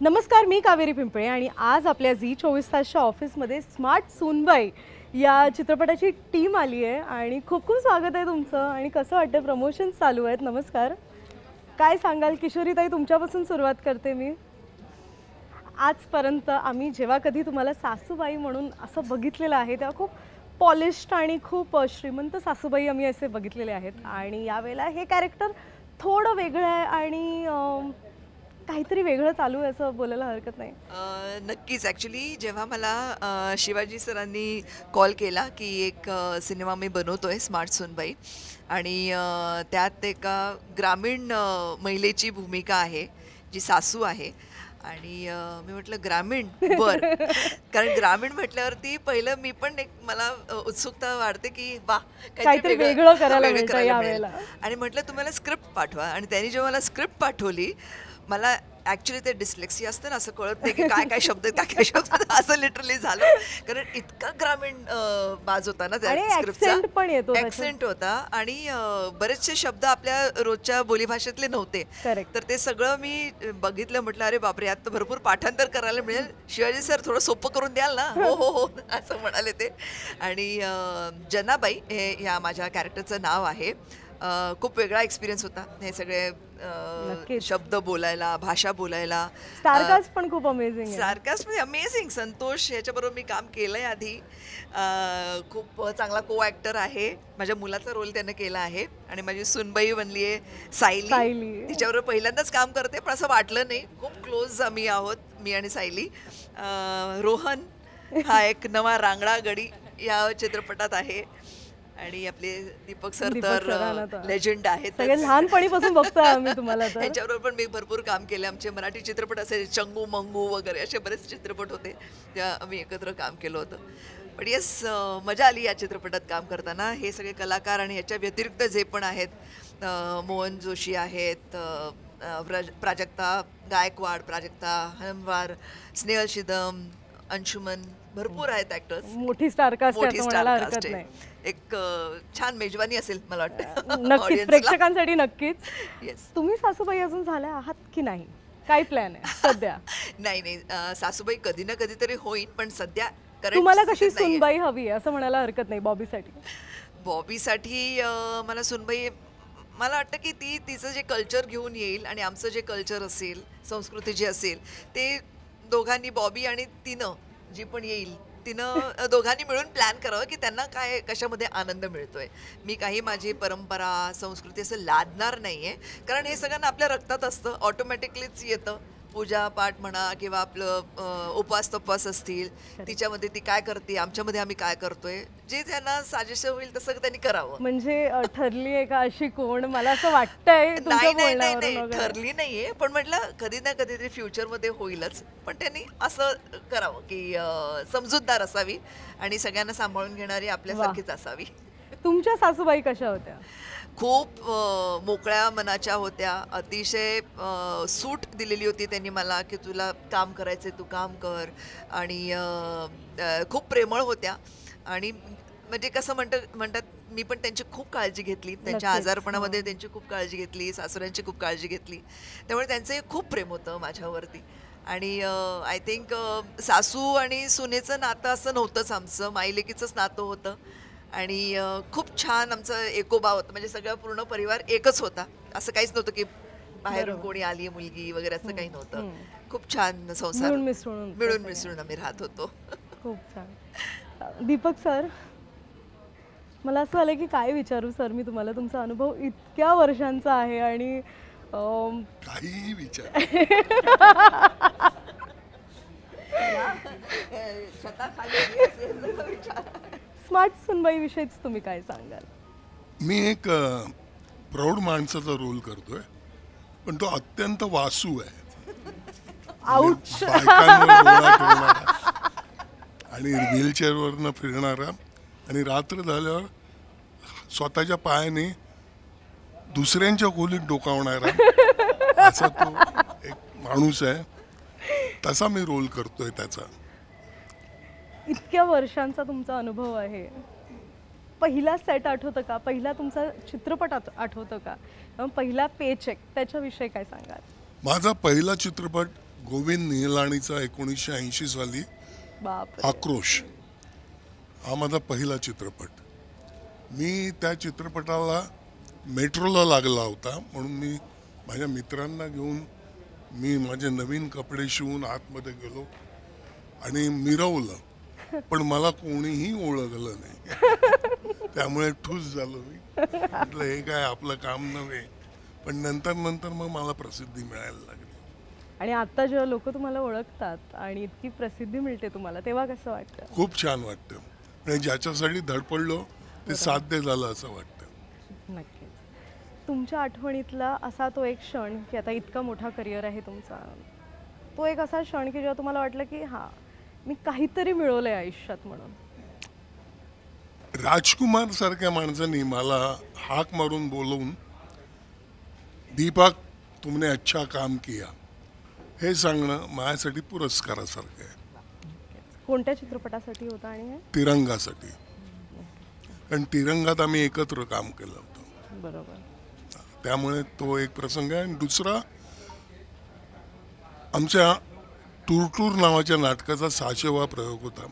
नमस्कार, मी कावेरी पिंपळे आणि आज आपल्या झी 24 तासच्या ऑफिसमध्ये स्मार्ट सूनबाई या चित्रपटाची टीम आली आहे आणि खूप खूप स्वागत आहे तुमचं. आणि कसं वाटतं, प्रमोशन्स चालू आहेत. नमस्कार, काय सांगाल? किशोरीताई, तुमच्यापासून सुरुवात करते मी. आजपर्यंत आम्ही जेव्हा कधी तुम्हाला सासूबाई म्हणून असं बघितलेलं आहे तेव्हा खूप पॉलिश्ड आणि खूप श्रीमंत सासूबाई आम्ही असे बघितलेले आहेत आणि यावेळेला हे कॅरेक्टर थोडं वेगळं आहे आणि काहीतरी वेगळं चालू आहे असं बोलायला हरकत नाही. नक्कीच. ॲक्च्युली जेव्हा मला शिवाजी सरांनी कॉल केला की एक सिनेमा मी बनवतोय स्मार्ट सूनबाई आणि त्यात एका ग्रामीण महिलेची भूमिका आहे जी सासू आहे आणि मी म्हटलं ग्रामीण बरं कारण ग्रामीण म्हटल्यावरती पहिलं मी पण एक मला उत्सुकता वाढते की वा काहीतरी वेगळं करायला मिळेल. आणि म्हटलं तुम्हाला स्क्रिप्ट पाठवा आणि त्यांनी जेव्हा मला स्क्रिप्ट पाठवली मला ॲक्च्युली ते डिस्लेक्सी असतं ना, असं कळत नाही की काय काय शब्द काय काय शब्द असं लिटरली झालं कारण इतका ग्रामीण बाज होता ना त्या स्क्रिप्टचा. ॲक्सेंट होता आणि बरेचसे शब्द आपल्या रोजच्या बोलीभाषेतले नव्हते. तर ते सगळं मी बघितलं, म्हटलं अरे बापरे, यात भरपूर पाठांतर करायला मिळेल. शिवाजी सर थोडं सोपं करून द्याल ना? हो हो हो असं म्हणाले ते. आणि जनाबाई हे ह्या माझ्या कॅरेक्टरचं नाव आहे. खूप वेगळा एक्सपिरियन्स होता हे सगळे शब्द बोलायला, भाषा बोलायला. स्टारकास्ट पण खूप अमेझिंग आहे. स्टारकास्ट म्हणजे अमेझिंग. संतोष याच्याबरोबर मी काम केलंय आधी. खूप चांगला को ॲक्टर आहे. माझ्या मुलाचा रोल त्यानं केला आहे आणि माझी सुनबाई बनली आहे सायली. तिच्याबरोबर पहिल्यांदाच काम करते पण असं वाटलं नाही. खूप क्लोज आम्ही आहोत, मी आणि सायली. रोहन हा एक नवा रांगडा गडी या चित्रपटात आहे आणि आपले दीपक सर तर लेजंड आहेत. सगळे लहानपणीपासून बघतोय आम्ही तुम्हाला. त्यांच्याबरोबर पण मी भरपूर काम केले. आमचे मराठी चित्रपट असे चंगू मंगू वगैरे असे बरेच चित्रपट होते, त्या आम्ही एकत्र काम केलं होतं. पण येस, मजा आली या चित्रपटात काम करताना. हे सगळे कलाकार आणि ह्याच्या व्यतिरिक्त जे पण आहेत, मोहन जोशी आहेत, प्राजक्ता गायकवाड, प्राजक्ता हनवार, स्नेहल शिदम, अंशुमन, भरपूर आहेत ॲक्टर्स. मोठी स्टारकास्ट आहे. एक छान मेजवानी असेल मला वाटतं. नक्कीच, प्रेक्षकांसाठी नक्कीच. येस. तुम्ही सासूबाई अजून झाल्या आहात की नाही? काय प्लॅन आहे सध्या? नाही, सासूबाई कधी ना कधीतरी होईल, पण सध्या तुम्हाला कशी सुनबाई हवी आहे असं म्हणायला हरकत नाही. बॉबीसाठी मला सुनबाई, मला वाटतं की ती तिचं जे कल्चर घेऊन येईल आणि आमचं जे कल्चर असेल, संस्कृती जी असेल, ते दोघांनी, बॉबी आणि तिनं जी पण येईल तिनं दोघांनी मिळून प्लॅन करावं की त्यांना काय कशामध्ये आनंद मिळतोय. मी काही माझी परंपरा संस्कृती असं लादणार नाही आहे कारण हे सगळ्यांना आपल्या रक्तात असतं, ऑटोमॅटिकलीच येतं. पूजा पाठ म्हणा किंवा आपलं उपास तपास असतील, तिच्यामध्ये ती काय करते, आमच्यामध्ये आम्ही काय करतोय, जे त्यांना साजेसं होईल तसं त्यांनी करावं. म्हणजे ठरली आहे का अशी कोण? मला असं वाटतंय. नाही ठरली नाहीये, पण म्हटलं कधी ना कधीतरी फ्युचरमध्ये होईलच. पण त्यांनी असं करावं की समजूतदार असावी आणि सगळ्यांना सांभाळून घेणारी आपल्यासारखीच असावी. तुमच्या सासूबाई कशा होत्या? खूप मोकळ्या मनाच्या होत्या. अतिशय सूट दिलेली होती त्यांनी मला की तुला काम करायचं तू काम कर. आणि खूप प्रेमळ होत्या आणि म्हणजे कसं म्हणतात मी पण त्यांची खूप काळजी घेतली. त्यांच्या आजारपणामध्ये त्यांची खूप काळजी घेतली, सासऱ्यांची खूप काळजी घेतली. त्यामुळे त्यांचं खूप प्रेम होतं माझ्यावरती. आणि आय थिंक सासू आणि सुनेचं नातं असं नव्हतंच, आमचं माईलेकीचंच नातं होतं आणि खूप छान आमचं एकोबा होतं. म्हणजे सगळं पूर्ण परिवार एकच होता. असं काहीच नव्हतं की बाहेरून कोणी आली मुलगी वगैरे, असं काही नव्हतं. खूप छान संसार मिळून मिसळून आम्ही राहत होतो. खूप छान. दीपक सर, मला असं झालं की काय विचारू सर मी तुम्हाला. तुमचा अनुभव इतक्या वर्षांचा आहे आणि काही विचार स्मार्ट सुनबाई विषयीच तुम्ही काय सांगाल? मी एक प्रौढ माणसाचा रोल करतोय, पण तो अत्यंत वासू आहे. बायकांवर डोळा ठेवणारा आणि व्हीलचेअरवरनं फिरणारा आणि रात्र झाल्यावर स्वतःच्या पायाने दुसऱ्यांच्या खोलीत डोकावणारा असा तो एक माणूस आहे. तसा मी रोल करतोय त्याचा. इतक्या वर्षांचा तुमचा अनुभव आहे. पहिला सेट आठवतं का? पहिला तुमचा चित्रपट आठवतं का? पहिला पे चेक त्याच्याविषयी काय सांगाल? माझा पहिला चित्रपट गोविंद निहलाणीचा 1980 साली बाप आक्रोश हा माझा पहिला चित्रपट. मी त्या चित्रपटाला मेट्रोला लागला होता म्हणून मी माझ्या मित्रांना घेऊन मी माझे नवीन कपडे शिवून आतमध्ये गेलो आणि मिरवलं, पण मला कोणीही ओळखलं नाही. त्यामुळे ठूस झालो मी. म्हटलं हे काय आपलं काम नव्हे. पण नंतर मग मला प्रसिद्धी मिळायला लागली. आणि आता जेव्हा लोक तुम्हाला ओळखतात आणि इतकी प्रसिद्धी मिळते तुम्हाला, तेव्हा कसं वाटतं? खूप छान वाटतं. म्हणजे ज्याच्यासाठी धडपडलो ते साध्य झालं असं वाटतं. नक्कीच. तुमच्या आठवणीतला असा तो एक क्षण की आता इतका मोठा करिअर आहे तुमचा, तो एक असा क्षण की जेव्हा तुम्हाला वाटलं की हां, मी काहीतरी मिळवलंय आयुष्यात म्हणून? राजकुमार सारख्या माणसांनी मला हाक मारून बोलवून दीपक तुमने अच्छा काम किया हे सांगणं माझ्यासाठी पुरस्कारासारखं आहे. कोणत्या चित्रपटासाठी होता आणि हे? तिरंगासाठी. कारण तिरंगात आम्ही एकत्र काम केलं होतं. बरोबर. त्यामुळे तो एक प्रसंग आहे. आणि दुसरा आमच्या टूर नावाच्या नाटकाचा 600वा प्रयोग होता.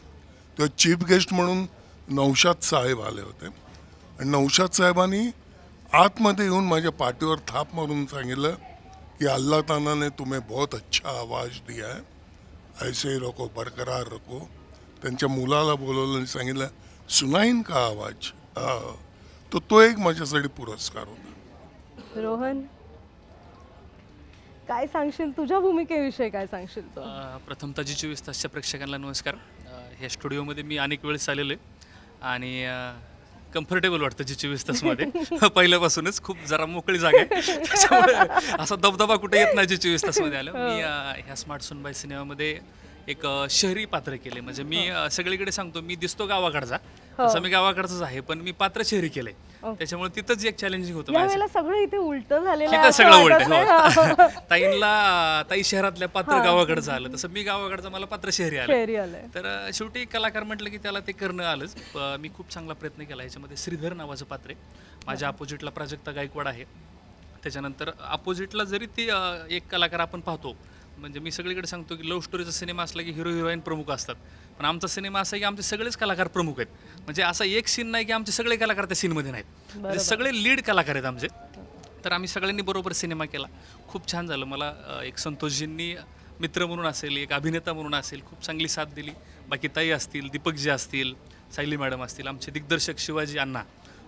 तेव्हा चीफ गेस्ट म्हणून नौशाद साहेब आले होते आणि नौशाद साहेबांनी आतमध्ये येऊन माझ्या पाठीवर थाप मारून सांगितलं कि अल्लाह ताला ने तुम्हें बहुत अच्छा आवाज दिया है, ऐसे ही रखो, बरकरार रखो. त्यांच्या मुलाला बोलवलं आणि सांगितलं सुनाईन का आवाज. तो एक माझ्यासाठी पुरस्कार होता. रोहन, काय सांगशील तुझ्या भूमिकेविषयी? काय सांगशील तू? प्रथमतः जी 24 तासच्या प्रेक्षकांना नमस्कार. ह्या स्टुडिओमध्ये मी अनेक वेळेस आलेलो आहे आणि कम्फर्टेबल वाटतं जी 24 तासमध्ये. पहिल्यापासूनच खूप जरा मोकळी जागा आहे, त्याच्यामुळे असा दबदबा कुठे येत नाही जी 24 तासमध्ये आलं. मी ह्या स्मार्ट सुनबाई सिनेमामध्ये एक शहरी पात्र केले. म्हणजे मी सगळीकडे सांगतो मी दिसतो गावाकडचा, तसं मी गावाकडचाच आहे, पण मी पात्र शहरी केले. त्याच्यामुळे तिथंच एक चॅलेंजिंग होतं. यावेळेला सगळं इथे उलटं झालेलं तिथं सगळं उलट. हो. ताई शहरातल्या पात्र गावाकडचं आलं, तसं मी गावाकडचं मला पात्र शहरी आलं. तर शेवटी कलाकार म्हटलं की त्याला ते करणं आलंच. मी खूप चांगला प्रयत्न केला. ह्याच्यामध्ये श्रीधर नावाचं पात्र आहे. माझ्या अपोजिटला प्राजक्ता गायकवाड आहे. त्याच्यानंतर अपोजिटला जरी ती एक कलाकार आपण पाहतो, म्हणजे मी सगळीकडे सांगतो की लव्ह स्टोरीचा सिनेमा असला की हिरो हिरोईन प्रमुख असतात, पण आमचा सिनेमा असा आहे की आमचे सगळेच कलाकार प्रमुख आहेत. म्हणजे असा एक सीन नाही की आमचे सगळे कलाकार त्या सीनमध्ये नाहीत, म्हणजे सगळे लीड कलाकार आहेत आमचे. तर आम्ही सगळ्यांनी बरोबर सिनेमा केला. खूप छान झालं. मला एक संतोषजींनी मित्र म्हणून असेल, एक अभिनेता म्हणून असेल, खूप चांगली साथ दिली. बाकी ताई असतील, दीपकजी असतील, सायली मॅडम असतील, आमचे दिग्दर्शक शिवाजी अण्णा,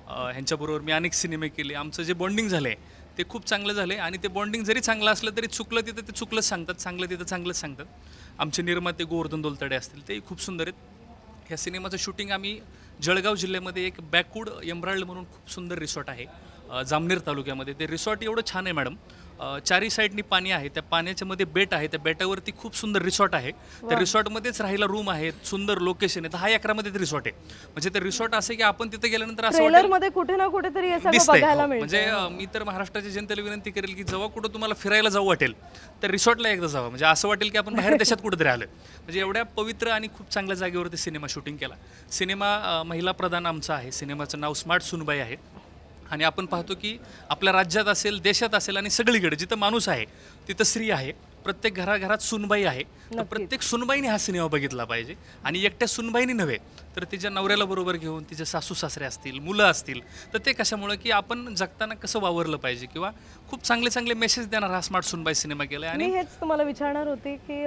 ह्यांच्याबरोबर मी अनेक सिनेमे केले. आमचं जे बॉन्डिंग झालं आहे ते खूप चांगलं झालं. आणि ते बॉन्डिंग जरी चांगलं असलं तरी चुकलं तिथं ते चुकलंच सांगतात, चांगलं तिथं चांगलंच सांगतात. आमचे निर्माते गोवर्धन दोलतडे असतील, तेही खूप सुंदर आहेत. ह्या सिनेमाचं शूटिंग आम्ही जळगाव जिल्ह्यामध्ये एक बॅकवूड एम्ब्राल्ड म्हणून खूप सुंदर रिसॉर्ट आहे जामनेर तालुक्यामध्ये. ते रिसॉर्ट एवढं छान आहे मॅडम, चारी साईडनी पाणी आहे, त्या पाण्याच्या मध्ये बेट आहे, त्या बेटावरती खूप सुंदर रिसॉर्ट आहे. त्या रिसॉर्टमध्येच राहायला रूम आहेत, सुंदर लोकेशन आहे. 10 एकरामध्ये ते रिसॉर्ट आहे. म्हणजे ते रिसॉर्ट असं की आपण तिथे गेल्यानंतर असं ट्रेलरमध्ये कुठे ना कुठेतरी हे सगळं बघायला मिळतं. म्हणजे मी तर महाराष्ट्राच्या जनतेला विनंती करेल की जेव्हा कुठं तुम्हाला फिरायला जाऊ वाटेल तर रिसॉर्टला एकदा जावं. म्हणजे असं वाटेल की आपण बाहेर देशात कुठेतरी आलं. म्हणजे एवढ्या पवित्र आणि खूप चांगल्या जागेवरती सिनेमा शूटिंग केला. सिनेमा महिला प्रधान आमचा आहे. सिनेमाचं नाव स्मार्ट सुनबाई आहे. आणि आपण पाहतो की आपल्या राज्यात असेल, देशात असेल आणि सगळीकडे जिथं माणूस आहे तिथं स्त्री आहे. प्रत्येक घराघरात सुनबाई आहे. तर प्रत्येक सुनबाईने हा सिनेमा बघितला पाहिजे. आणि एकट्या सुनबाईनी नव्हे तर तिच्या नवऱ्याला बरोबर घेऊन, तिचे सासू सासरे असतील, मुलं असतील, तर ते कशामुळे की आपण जगताना कसं वावरलं पाहिजे किंवा खूप चांगले चांगले मेसेज देणार हा स्मार्ट सुनबाई सिनेमा केला. आणि हेच तुम्हाला विचारणार होते की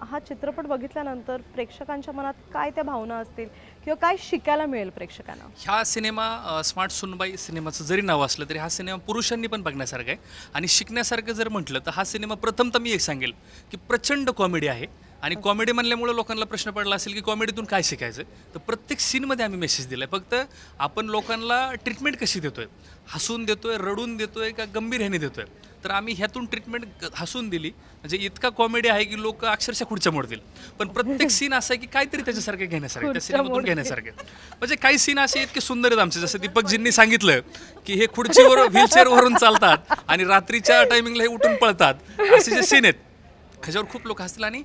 हा चित्रपट बघितल्यानंतर प्रेक्षकांच्या मनात काय त्या भावना असतील किंवा काय शिकायला मिळेल प्रेक्षकांना? हा सिनेमा स्मार्ट सुनबाई सिनेमाचं जरी नाव असलं तरी हा सिनेमा पुरुषांनी पण बघण्यासारखं आहे. आणि शिकण्यासारखं जर म्हटलं तर हा सिनेमा प्रथमतः मी एक सांगेल की प्रचंड कॉमेडी आहे. आणि कॉमेडी म्हणल्यामुळे लोकांना प्रश्न पडला असेल की कॉमेडीतून काय शिकायचं. तर प्रत्येक सीनमध्ये आम्ही मेसेज दिला आहे. फक्त आपण लोकांना ट्रीटमेंट कशी देतोय, हसून देतोय, रडून देतोय का गंभीर ह्याने देतोय. तर आम्ही ह्यातून ट्रीटमेंट हसून दिली. म्हणजे इतका कॉमेडी आहे की लोक अक्षरशः खुर्च्या मोडतील. पण प्रत्येक सीन असं आहे की काहीतरी त्याच्यासारखे घेण्यासारखे, त्या सिनेमातून घेण्यासारखे. म्हणजे काही सीन असे इतके सुंदर आहेत आमचे. जसं दीपकजींनी सांगितलं की हे खुर्चीवर व्हीलचेअरवरून चालतात आणि रात्रीच्या टायमिंगला हे उठून पळतात, असे जे सीन आहेत ह्याच्यावर खूप लोक हसतील. आणि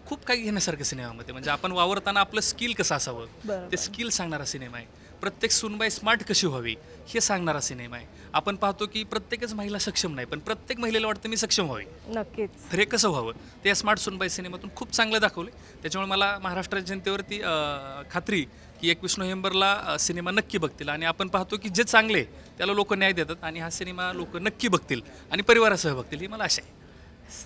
खूप काही घेण्यासारखं सिनेमामध्ये. म्हणजे आपण वावरताना आपलं स्किल कसं असावं ते स्किल सांगणारा सिनेमा आहे. प्रत्येक सूनबाई स्मार्ट कशी व्हावी हे सांगणारा सिनेमा आहे. आपण पाहतो की प्रत्येकच महिला सक्षम नाही, पण प्रत्येक महिलेला वाटतं मी सक्षम व्हावी. नक्कीच. तर हे कसं व्हावं ते या स्मार्ट सूनबाई सिनेमातून खूप चांगलं दाखवलं. त्याच्यामुळे मला महाराष्ट्राच्या जनतेवरती खात्री की 21 नोव्हेंबरला सिनेमा नक्की बघतील. आणि आपण पाहतो की जे चांगले त्याला लोक न्याय देतात आणि हा सिनेमा लोक नक्की बघतील आणि परिवारासह बघतील ही मला आशा आहे.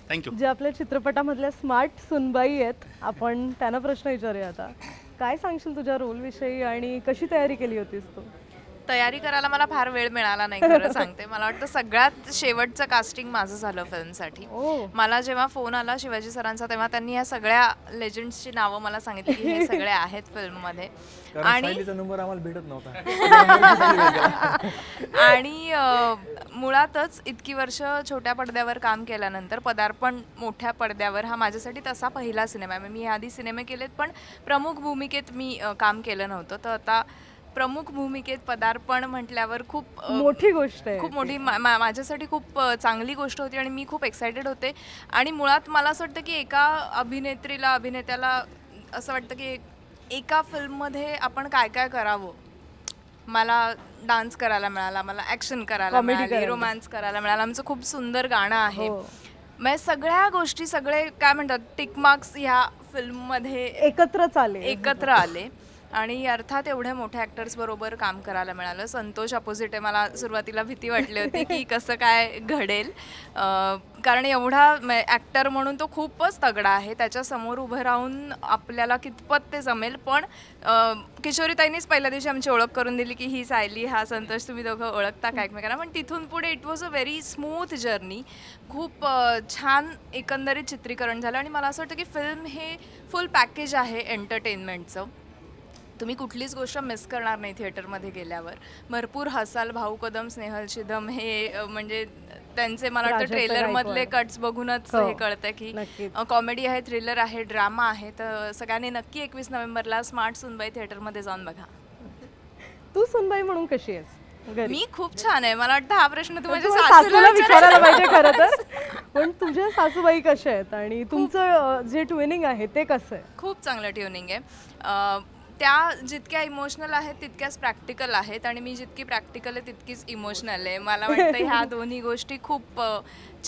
थँक्यू. जे आपल्या चित्रपटामधल्या स्मार्ट सुनबाई आहेत, आपण त्यांना प्रश्न विचारूया आता. काय सांगशील तुझ्या रोलविषयी आणि कशी तयारी केली होतीस तू? तयारी करायला मला फार वेळ मिळाला नाही, खरं सांगते. मला वाटतं सगळ्यात शेवटचं कास्टिंग माझं झालं फिल्मसाठी. मला जेव्हा फोन आला शिवाजी सरांचा तेव्हा त्यांनी या सगळ्या लेजंड्सची नावं मला सांगितली की हे सगळे आहेत फिल्ममध्ये. आणि नंबर आम्हाला भेटत नव्हता. आणि मुळातच इतकी वर्ष छोट्या पडद्यावर काम केल्यानंतर पदार्पण मोठ्या पडद्यावर हा माझ्यासाठी तसा पहिला सिनेमा आहे. मी आधी सिनेमे केलेत पण प्रमुख भूमिकेत मी काम केलं नव्हतं. तर आता प्रमुख भूमिकेत पदार्पण म्हटल्यावर खूप मोठी गोष्ट आहे, खूप मोठी माझ्यासाठी खूप चांगली गोष्ट होती आणि मी खूप एक्सायटेड होते. आणि मुळात मला असं वाटतं की एका अभिनेत्याला असं वाटतं की एका फिल्ममध्ये आपण काय काय करावं. मला डान्स करायला मिळाला, मला ॲक्शन करायला मिळाली, रोमॅन्स करायला मिळाला, आमचं खूप सुंदर गाणं आहे. म्हणजे सगळ्या गोष्टी, सगळे काय म्हणतात टिक मार्क्स ह्या फिल्ममध्ये एकत्र आले. आणि अर्थात एवढ्या मोठ्या ॲक्टर्स बरोबर काम करायला मिळालं. संतोष अपोजिट आहे. मला सुरुवातीला भीती वाटली होती की कसं काय घडेल, कारण एवढा ॲक्टर म्हणून तो खूपच तगडा आहे. त्याच्यासमोर उभं राहून आपल्याला कितपत ते जमेल. पण किशोरीताईंनीच पहिल्या दिवशी आमची ओळख करून दिली की ही सायली, हा संतोष, तुम्ही दोघं ओळखता का एकमेकांना. पण तिथून पुढे it was a very smooth journey. खूप छान एकंदरीत चित्रीकरण झालं. आणि मला असं वाटतं की फिल्म हे फुल पॅकेज आहे एंटरटेनमेंटचं. तुम्ही कुठलीच गोष्ट मिस करणार नाही थिएटरमध्ये गेल्यावर. भरपूर हसाल. भाऊ कदम, स्नेहल शिदम हे म्हणजे त्यांचे मला वाटतं ट्रेलरमधले कट्स बघूनच हे कळतं की कॉमेडी आहे, थ्रिलर आहे, ड्रामा आहे. तर सगळ्यांनी नक्की 21 नोव्हेंबरला स्मार्ट सुनबाई थिएटरमध्ये जाऊन बघा. तू सुनबाई म्हणून कशी आहेस? मी खूप छान आहे. मला वाटतं हा प्रश्न तू माझ्या सासूला विचारायला पाहिजे खरं तर. पण तुझ्या सासूबाई कशा आहेत आणि तुमचं जे ट्युनिंग आहे ते कसं आहे? खूप चांगलं ट्युनिंग आहे. त्या जितक्या इमोशनल आहेत तितक्याच प्रॅक्टिकल आहेत आणि मी जितकी प्रॅक्टिकल आहे तितकीच इमोशनल आहे. मला वाटतं ह्या दोन्ही गोष्टी खूप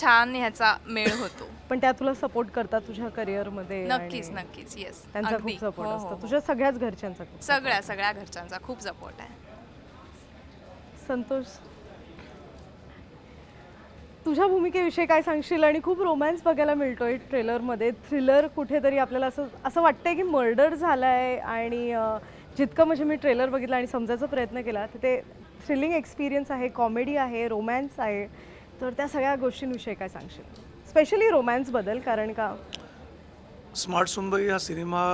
छान ह्याचा मेळ होतो. पण त्या तुला सपोर्ट करतात तुझ्या करिअरमध्ये? नक्कीच नक्कीच. येस, त्यांचा खूप सपोर्ट असतो. तुझ्या सगळ्याच घरच्यांचा? सगळ्या घरच्यांचा खूप सपोर्ट आहे. संतोष, तुझ्या भूमिकेविषयी काय सांगशील? आणि खूप रोमॅन्स बघायला मिळतोय ट्रेलरमध्ये. थ्रिलर कुठेतरी आपल्याला असं वाटतंय की मर्डर झालाय. आणि जितकं म्हणजे मी ट्रेलर बघितला आणि समजायचा प्रयत्न केला तर ते थ्रिलिंग एक्सपिरियन्स आहे, कॉमेडी आहे, रोमॅन्स आहे. तर त्या सगळ्या गोष्टींविषयी काय सांगशील, स्पेशली रोमॅन्सबद्दल? कारण का स्मार्ट सुनबाई हा सिनेमा,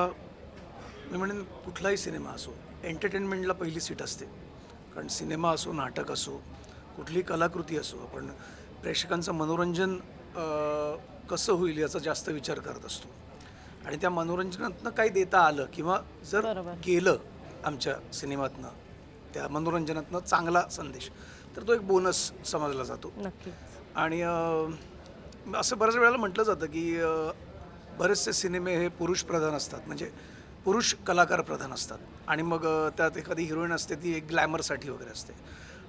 मी म्हणेन कुठलाही सिनेमा असो एंटरटेनमेंटला पहिली सीट असते. कारण सिनेमा असो, नाटक असो, कुठलीही कलाकृती असो, आपण प्रेक्षकांचं मनोरंजन कसं होईल याचा जास्त विचार करत असतो. आणि त्या मनोरंजनातनं काही देता आलं किंवा जर गेलं आमच्या सिनेमातनं त्या मनोरंजनातनं चांगला संदेश, तर तो एक बोनस समजला जातो. आणि असं बऱ्याच वेळेला म्हटलं जातं की बरेचसे सिनेमे हे पुरुष प्रधान असतात, म्हणजे पुरुष कलाकार प्रधान असतात. आणि मग त्यात एखादी हिरोईन असते ती एक ग्लॅमरसाठी वगैरे असते.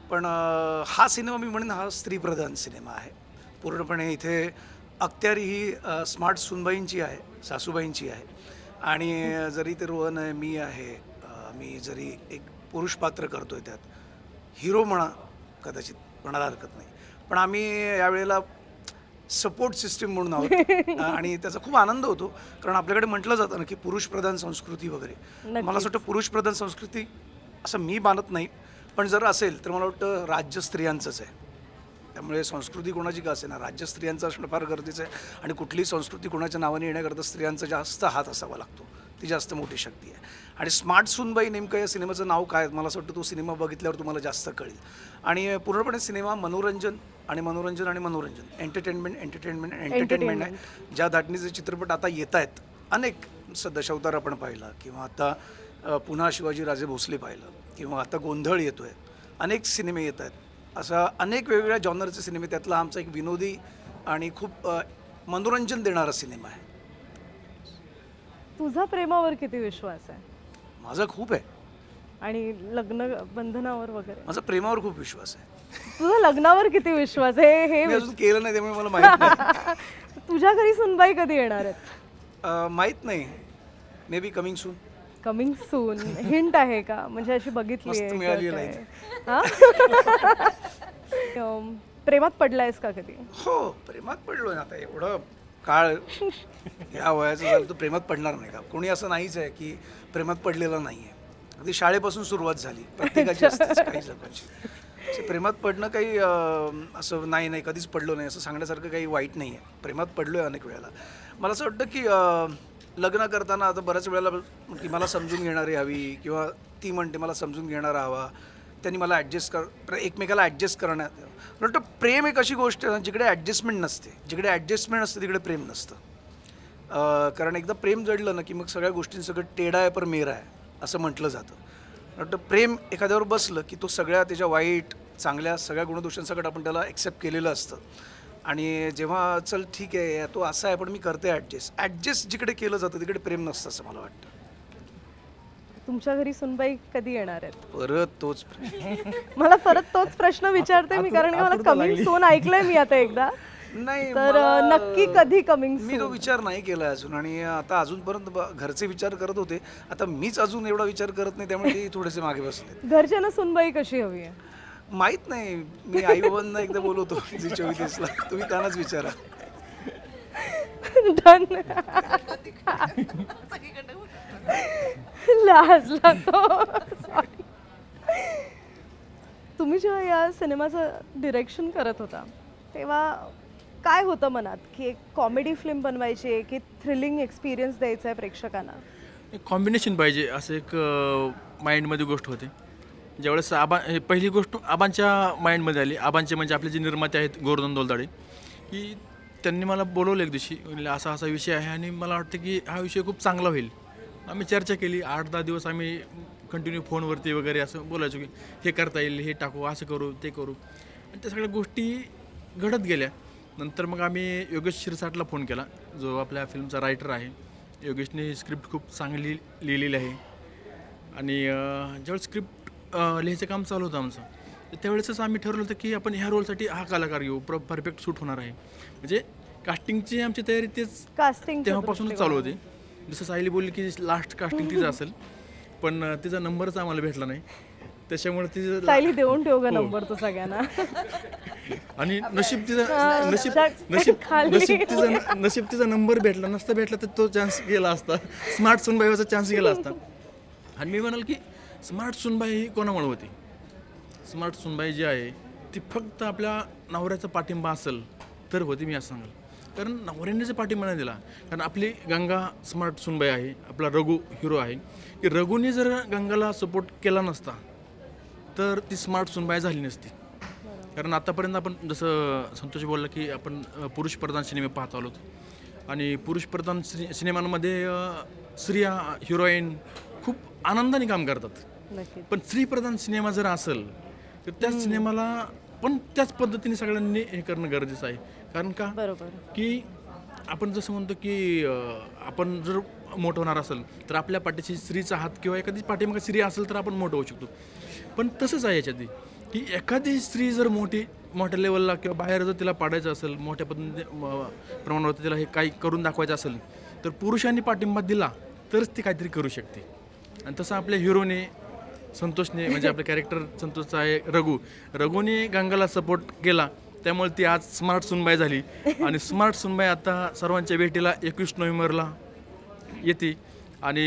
पण हा सिनेमा मी म्हणेन हा स्त्रीप्रधान सिनेमा आहे पूर्णपणे. इथे अख्त्यारी ही स्मार्ट सुनबाईंची आहे, सासूबाईंची आहे. आणि जरी ते रोहन आहे, मी आहे, मी जरी एक पुरुष पात्र करतोय त्यात हिरो म्हणा, कदाचित म्हणायला हरकत नाही. पण आम्ही यावेळेला सपोर्ट सिस्टीम म्हणून आहोत आणि त्याचा खूप आनंद होतो. कारण आपल्याकडे म्हटलं जातं ना की पुरुषप्रधान संस्कृती वगैरे. मला असं वाटतं पुरुषप्रधान संस्कृती असं मी मानत नाही, पण जर असेल तर मला वाटतं राज्य स्त्रियांचंच आहे. त्यामुळे संस्कृती कोणाची का असे ना, राज्य स्त्रियांचं असणं फार गरजेचं आहे. आणि कुठलीही संस्कृती कोणाच्या नावाने येण्याकरता स्त्रियांचा जास्त हात असावा लागतो, ती जास्त मोठी शक्ती आहे. आणि स्मार्ट सुनबाई नेमकं या सिनेमाचं नाव काय, मला असं वाटतं तो सिनेमा बघितल्यावर तुम्हाला जास्त कळेल. आणि पूर्णपणे सिनेमा मनोरंजन आणि मनोरंजन आणि मनोरंजन, एंटरटेनमेंट आहे. ज्या धाटणीचे चित्रपट आता येत आहेत, अनेक दशावतार आपण पाहिला, किंवा आता पुन्हा शिवाजी राजे भोसले पाहिलं, किंवा आता गोंधळ येतो आहे, अनेक सिनेमे येत आहेत. असा अनेक वेगवेगळ्या जॉनरचे सिनेमे, त्यातला आमचा एक विनोदी आणि खूप मनोरंजन देणारा सिनेमा आहे. तुझा प्रेमावर किती विश्वास आहे? माझा खूप आहे. आणि लग्न बंधनावर वगैरे माझा प्रेमावर खूप विश्वास आहे. तुझा लग्नावर किती विश्वास आहे हे मी अजून केलं नाही त्यामुळे मला माहित नाही. तुझ्या घरी सुनबाई कधी येणार आहेत? माहित नाही, may be coming soon. Coming soon hint आहे का, म्हणजे अशी बघितली मस्त आहे मिळाली का आहे काय? प्रेमात पडलायस का कधी? हो, प्रेमात पडलोय ना. आता एवढं काळ या वयाचं झालं तर प्रेमात पडणार नाही का? कोणी असं नाहीच आहे की प्रेमात पडलेलं नाही आहे. अगदी शाळेपासून सुरुवात झाली प्रत्येकाची असतेच काही लोकांची. प्रेमात पडणं काही असं नाही कधीच पडलो नाही असं सांगण्यासारखं काही वाईट नाही आहे. प्रेमात पडलो आहे अनेक वेळेला. मला असं वाटतं की लग्न करताना आता बऱ्याच वेळेला की मला समजून घेणारी हवी किंवा ती म्हणते मला समजून घेणारा हवा, त्यांनी मला एकमेकाला ॲडजस्ट करण्यात. मला वाटतं प्रेम एक अशी गोष्ट आहे जिकडे ॲडजस्टमेंट नसते. जिकडे ॲडजस्टमेंट असते तिकडे प्रेम नसतं. कारण एकदा प्रेम जडलं ना की मग सगळ्या गोष्टींचं सगळं टेढा आहे पर मेरा आहे असं म्हटलं जातं. मला वाटतं प्रेम एखाद्यावर बसलं की तो सगळ्या त्याच्या वाईट चांगल्या सगळ्या गुणदोषांसकट आपण त्याला ॲक्सेप्ट केलेलं असतं. आणि जेव्हा चल ठीक आहे तो असा आहे पण मी करते ॲडजस्ट जिकडे केलं जातं तिकडे प्रेम नसतं असं मला वाटतं. तुमच्या घरी सुनबाई कधी येणार आहेत? परत तोच प्रश्न. मला परत तोच प्रश्न विचारते मी, कारण की मला कमिंग सून ऐकलंय मी आता एकदा. नाही, तर नक्की कधी कमिंग मी तो विचार नाही केला अजून. आणि आता अजूनपर्यंत घरचे विचार करत होते, आता मीच अजून एवढा विचार करत नाही त्यामुळे ते थोडेसे मागे बसले. घरच्यांना सुनबाई कशी हवी आहे? माहित नाही, मी आई बाबांना एकदा बोलवतो 24ला, तुम्ही त्यांनाच विचारा. लाजला तो. तुम्ही जेव्हा या सिनेमाचं डिरेक्शन करत होता तेव्हा काय होतं मनात, की एक कॉमेडी फिल्म बनवायची आहे की थ्रिलिंग एक्सपिरियन्स द्यायचा आहे प्रेक्षकांना? एक कॉम्बिनेशन पाहिजे असं एक माइंडमध्ये गोष्ट होते. ज्यावेळेस पहिली गोष्ट आबांच्या माइंडमध्ये आली. आबांचे म्हणजे आपले जे निर्माते आहेत गोवर्धन दौलताडे, की त्यांनी मला बोलवलं एक दिवशी, असा असा विषय आहे आणि मला वाटतं की हा विषय खूप चांगला होईल. आम्ही चर्चा केली. 8-10 दिवस आम्ही कंटिन्यू फोनवरती वगैरे असं बोलायचो की हे करता येईल, हे टाकू, असं करू, ते करू. आणि त्या सगळ्या गोष्टी घडत गेल्या. नंतर मग आम्ही योगेश शिरसाटला फोन केला, जो आपल्या फिल्मचा रायटर आहे. योगेशने स्क्रिप्ट खूप चांगली लिहिलेली आहे. आणि ज्यावेळेस स्क्रिप्ट लिहायचं काम चालू होतं आमचं, त्यावेळेसच आम्ही ठरवलं होतं की आपण ह्या रोलसाठी हा कलाकार घेऊ, परफेक्ट सूट होणार आहे. म्हणजे कास्टिंगची आमची तयारी तेच तेव्हापासूनच चालू होती. जसं सायली बोलली की लास्ट कास्टिंग तिचं असेल, पण तिचा नंबरच आम्हाला भेटला नाही. त्याच्यामुळे तिचं सायली देऊन ठेव ग नंबर तो सगळ्यांना. आणि नशीब तिचा नंबर भेटला नसता, भेटला तर तो चान्स गेला असता, स्मार्ट सुनबाईचा चान्स गेला असता. आणि मी म्हणाल की स्मार्ट सुनबाई ही कोणामुळे होती? स्मार्ट सुनबाई जी आहे ती फक्त आपल्या नवऱ्याचा पाठिंबा असेल तर होती, मी असं सांगाल. कारण नवऱ्याने जे पाठिंबा नाही दिला, कारण आपली गंगा स्मार्ट सुनबाई आहे, आपला रघु हिरो आहे, की रघुने जर गंगाला सपोर्ट केला नसता तर ती स्मार्ट सुनबाई झाली नसती. कारण आतापर्यंत आपण जसं संतोष बोलला की आपण पुरुषप्रधान सिनेमे पाहत आलो, आणि पुरुषप्रधान सिनेमांमध्ये स्त्रिया हिरोईन खूप आनंदाने काम करतात. पण स्त्रीप्रधान सिनेमा जर असेल तर त्या सिनेमाला पण त्याच पद्धतीने सगळ्यांनी हे करणं गरजेचं आहे. कारण का की आपण जसं म्हणतो की आपण जर मोठं होणार असेल तर आपल्या पाठीशी स्त्रीचा हात किंवा एखादी पाठीमागे स्त्री असेल तर आपण मोठं होऊ शकतो. पण तसंच आहे याच्यात की एखादी स्त्री जर मोठ्या लेवलला किंवा बाहेर जर तिला पाडायचं असेल, मोठ्या प्रमाणावर तिला हे काही करून दाखवायचं असेल तर पुरुषांनी पाठिंबा दिला तरच ती काहीतरी करू शकते. आणि तसं आपल्या हिरोने संतोषने, म्हणजे आपलं कॅरेक्टर संतोषचं आहे रघुने गंगाला सपोर्ट केला, त्यामुळे ती आज स्मार्ट सुनबाई झाली. आणि स्मार्ट सुनबाई आता सर्वांच्या भेटीला 21 नोव्हेंबरला येते. आणि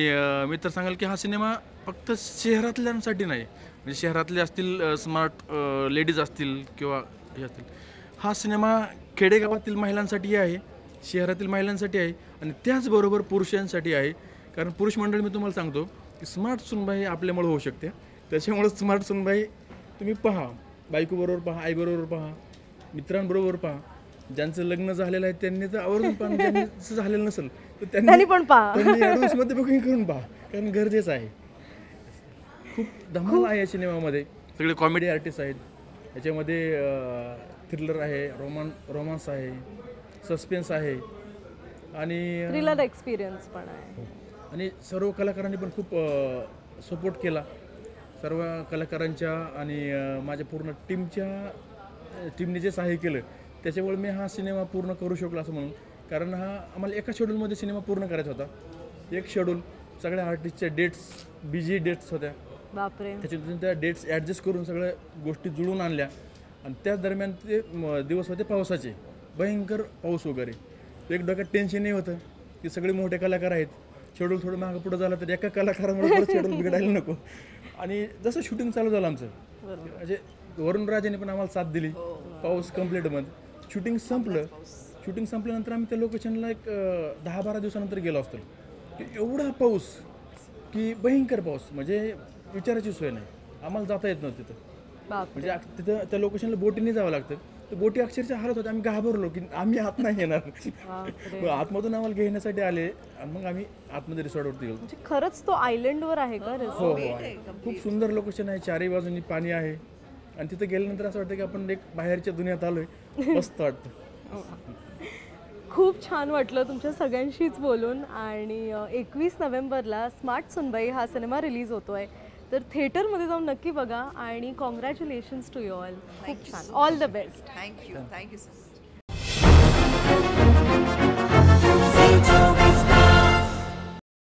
मी तर सांगाल की हा सिनेमा फक्त शहरातल्यांसाठी नाही, म्हणजे शहरातले असतील स्मार्ट लेडीज असतील किंवा हे असतील, हा सिनेमा खेडेगावातील महिलांसाठी आहे, शहरातील महिलांसाठी आहे आणि त्याचबरोबर पुरुषांसाठी आहे. कारण पुरुष मंडळी मी तुम्हाला सांगतो की स्मार्ट सुनबाई आपल्यामुळे होऊ शकते. त्याच्यामुळे स्मार्ट सुनबाई तुम्ही पहा, बायकोबरोबर पहा, आईबरोबर पहा, मित्रांबरोबर पहा. ज्यांचं लग्न झालेलं आहे त्यांनी तर आवर्जून पहा, ज्यांचं झालेलं नसेल तर त्यांनी पण पहा, ॲडव्हान्समध्ये बुकिंग करून पहा, कारण गरजेचं आहे. खूप धमाल आहे या सिनेमामध्ये. सगळे कॉमेडी आर्टिस्ट आहेत याच्यामध्ये, थ्रिलर आहे, रोमांस आहे, सस्पेन्स आहे आणि थ्रिलर एक्सपिरियन्स पण आहे. आणि सर्व कलाकारांनी पण खूप सपोर्ट केला. सर्व कलाकारांच्या आणि माझ्या पूर्ण टीमने जे सहाय्य केलं त्याच्यामुळे मी हा सिनेमा पूर्ण करू शकलो असं म्हणून. कारण हा आम्हाला एका शेड्यूलमध्ये सिनेमा पूर्ण करायचा होता. एक शेड्यूल, सगळ्या आर्टिस्टच्या डेट्स, बिझी डेट्स होत्या, बापरे. त्याच्यातून त्या डेट्स ॲडजस्ट करून सगळ्या गोष्टी जुळून आणल्या. आणि त्याच दरम्यान ते दिवस होते पावसाचे, भयंकर पाऊस वगैरे. एक डोक्यात टेन्शनही होतं की सगळे मोठे कलाकार आहेत, शेड्यूल थोडं मागं पुढं झालं तर एका कलाकारामुळे शेड्यूल बिघडायला नको. आणि जसं शूटिंग चालू झालं आमचं, म्हणजे वरुण राजाने पण आम्हाला साथ दिली. पाऊस कंप्लीटमध्ये शूटिंग संपलं. शूटिंग संपल्यानंतर आम्ही त्या लोकेशनला एक 10-12 दिवसानंतर गेलो असतो की एवढा पाऊस की भयंकर पाऊस, म्हणजे विचारायची सोय नाही, आम्हाला जाता येत नव्हतं तिथं. म्हणजे तिथं त्या लोकेशनला बोटीने जावं लागतं. तर बोटी अक्षरशः हालत होते. आम्ही घाबरलो की आम्ही आत नाही येणार. आतमधून आम्हाला घेण्यासाठी आले आणि मग आम्ही आतमध्ये रिसॉर्टवरती गेलो. म्हणजे खरंच तो आयलंडवर आहे का? हो आहे. खूप सुंदर लोकेशन आहे, चारही बाजूनी पाणी आहे आणि तिथे गेल्यानंतर असं वाटतं की आपण एक बाहेरच्या दुनियात आलोय. मस्त वाटतं. खूप छान वाटलं तुमच्या सगळ्यांशीच बोलून. आणि 21 नोव्हेंबरला स्मार्ट सुनबाई हा सिनेमा रिलीज होतोय, तर थिएटरमध्ये जाऊन नक्की बघा. आणि कॉंग्रॅच्युलेशन्स टू यू ऑल. खूप छान. All the best. Thank you so much.